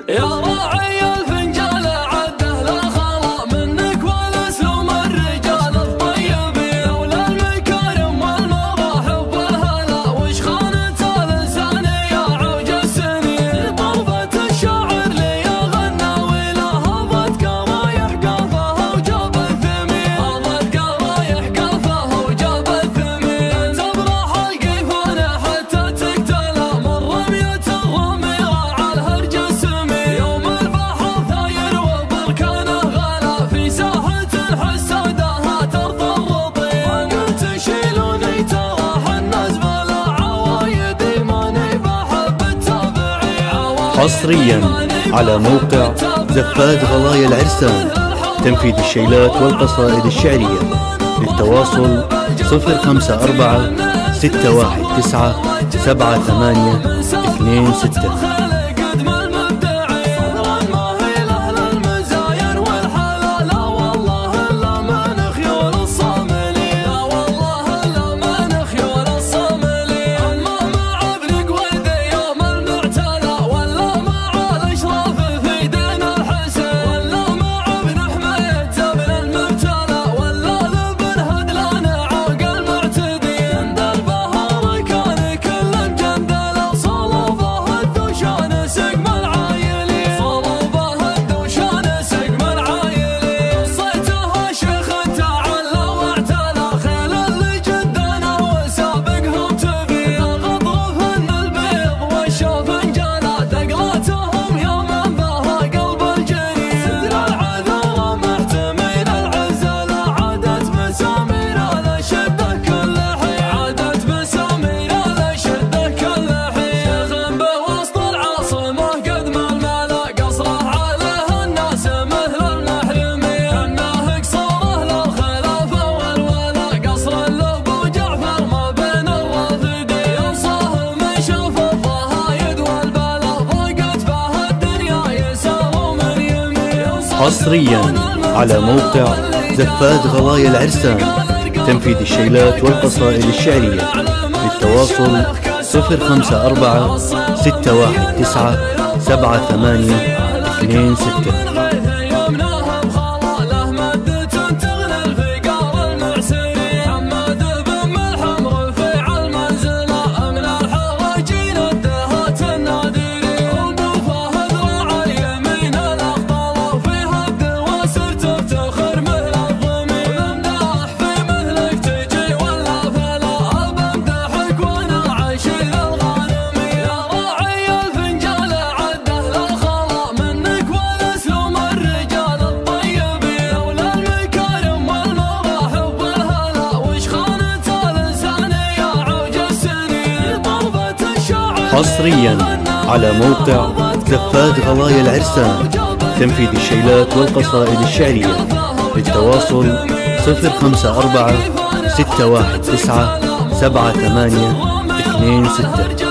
يا راعي الفنجال عده لا خلا منك والاسلوم الرجال الطيبين وللمكارم والمراحب والهلا وش خانت اللسان يا عوج السنين طربة الشاعر لي غنى ولا هضت قرايح قلبه وجاب الثمين هضت قرايح قلبه وجاب الثمين تبرح القيفان حتى تقتل من رمية الرمي راعى الهرج السمين يوم البحر ثاير وبركانه غلا في ساحة حسادها ترضى الرضين قلت شيلوني تراح الناس بلا عوايدي ماني بحب التابعين حصريا على موقع زفات غلايا العرسان تنفيذ الشيلات والقصائد الشعرية. للتواصل 054 619 7826. حصريا على موقع زفات غلايا العرسان تنفيذ الشيلات والقصائد الشعرية. للتواصل 054 619 7826. حصريا على موقع زفات غلايا العرسان تنفيذ الشيلات والقصائد الشعرية. للتواصل 054 619 7826.